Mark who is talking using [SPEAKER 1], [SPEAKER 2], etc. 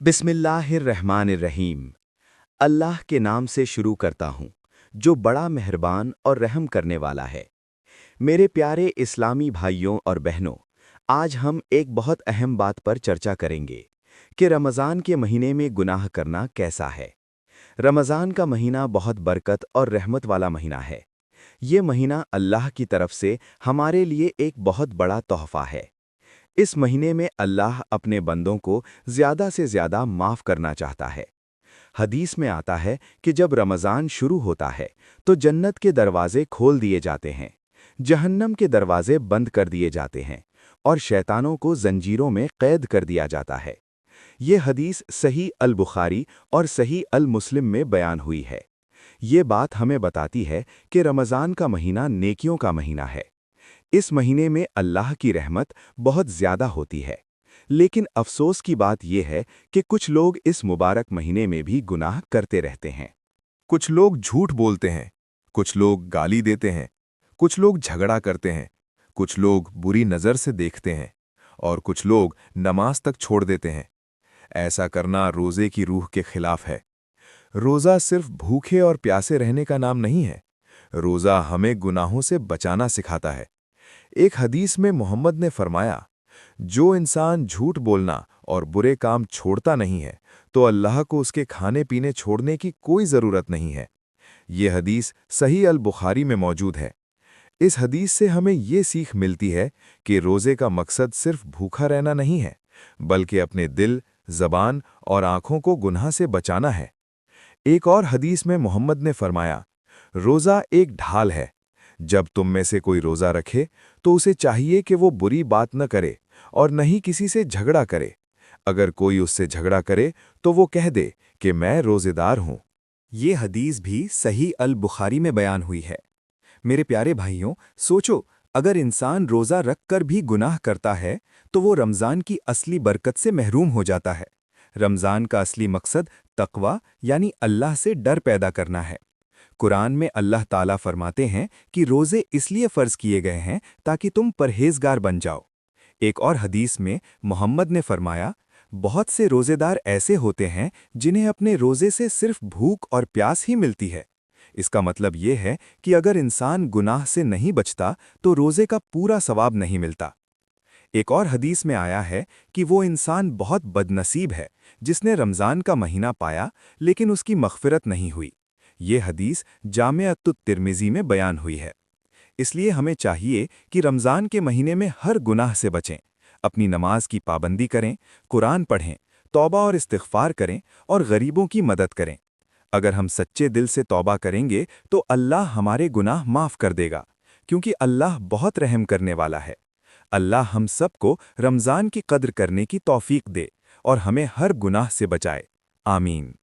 [SPEAKER 1] बिस्मिल्लाहिर्रहमानिर्रहीम। अल्लाह के नाम से शुरू करता हूँ, जो बड़ा मेहरबान और रहम करने वाला है। मेरे प्यारे इस्लामी भाइयों और बहनों, आज हम एक बहुत अहम बात पर चर्चा करेंगे कि रमज़ान के महीने में गुनाह करना कैसा है। रमज़ान का महीना बहुत बरकत और रहमत वाला महीना है। ये महीना अल्लाह की तरफ से हमारे लिए एक बहुत बड़ा तोहफ़ा है। इस महीने में अल्लाह अपने बंदों को ज़्यादा से ज़्यादा माफ़ करना चाहता है। हदीस में आता है कि जब रमज़ान शुरू होता है तो जन्नत के दरवाज़े खोल दिए जाते हैं, जहन्नम के दरवाज़े बंद कर दिए जाते हैं और शैतानों को जंजीरों में कैद कर दिया जाता है। ये हदीस सही अल बुखारी और सही अल मुस्लिम में बयान हुई है। ये बात हमें बताती है कि रमज़ान का महीना नेकियों का महीना है। इस महीने में अल्लाह की रहमत बहुत ज़्यादा होती है। लेकिन अफ़सोस की बात यह है कि कुछ लोग इस मुबारक महीने में भी गुनाह करते रहते हैं।
[SPEAKER 2] कुछ लोग झूठ बोलते हैं, कुछ लोग गाली देते हैं, कुछ लोग झगड़ा करते हैं, कुछ लोग बुरी नज़र से देखते हैं और कुछ लोग नमाज तक छोड़ देते हैं। ऐसा करना रोज़े की रूह के खिलाफ है। रोज़ा सिर्फ भूखे और प्यासे रहने का नाम नहीं है। रोज़ा हमें गुनाहों से बचाना सिखाता है। एक हदीस में मोहम्मद ने फरमाया, जो इंसान झूठ बोलना और बुरे काम छोड़ता नहीं है तो अल्लाह को उसके खाने पीने छोड़ने की कोई ज़रूरत नहीं है। ये हदीस सही अल बुखारी में मौजूद है। इस हदीस से हमें ये सीख मिलती है कि रोज़े का मकसद सिर्फ भूखा रहना नहीं है, बल्कि अपने दिल, ज़बान और आँखों को गुनाह से बचाना है। एक और हदीस में मोहम्मद ने फरमाया, रोज़ा एक ढाल है। जब तुम में से कोई रोज़ा रखे तो उसे चाहिए कि वो बुरी बात न करे और न ही किसी से झगड़ा करे। अगर कोई उससे झगड़ा करे तो वो कह दे कि मैं रोज़ेदार हूँ।
[SPEAKER 3] ये हदीस भी सही अल बुखारी में बयान हुई है। मेरे प्यारे भाइयों, सोचो, अगर इंसान रोज़ा रख कर भी गुनाह करता है तो वो रमज़ान की असली बरकत से महरूम हो जाता है। रमज़ान का असली मकसद तक़वा यानी अल्लाह से डर पैदा करना है। कुरान में अल्लाह ताला फरमाते हैं कि रोज़े इसलिए फ़र्ज़ किए गए हैं ताकि तुम परहेज़गार बन जाओ। एक और हदीस में मोहम्मद ने फरमाया, बहुत से रोज़ेदार ऐसे होते हैं जिन्हें अपने रोज़े से सिर्फ भूख और प्यास ही मिलती है। इसका मतलब ये है कि अगर इंसान गुनाह से नहीं बचता तो रोज़े का पूरा सवाब नहीं मिलता। एक और हदीस में आया है कि वो इंसान बहुत बदनसीब है जिसने रमज़ान का महीना पाया लेकिन उसकी मग़फ़िरत नहीं हुई। ये हदीस जामिअत तिर्मिज़ी में बयान हुई है। इसलिए हमें चाहिए कि रमज़ान के महीने में हर गुनाह से बचें, अपनी नमाज की पाबंदी करें, कुरान पढ़ें, तौबा और इस्तिग़फ़ार करें और गरीबों की मदद करें। अगर हम सच्चे दिल से तौबा करेंगे तो अल्लाह हमारे गुनाह माफ़ कर देगा, क्योंकि अल्लाह बहुत रहम करने वाला है। अल्लाह हम सबको रमज़ान की कद्र करने की तौफ़ीक़ दे और हमें हर गुनाह से बचाए। आमीन।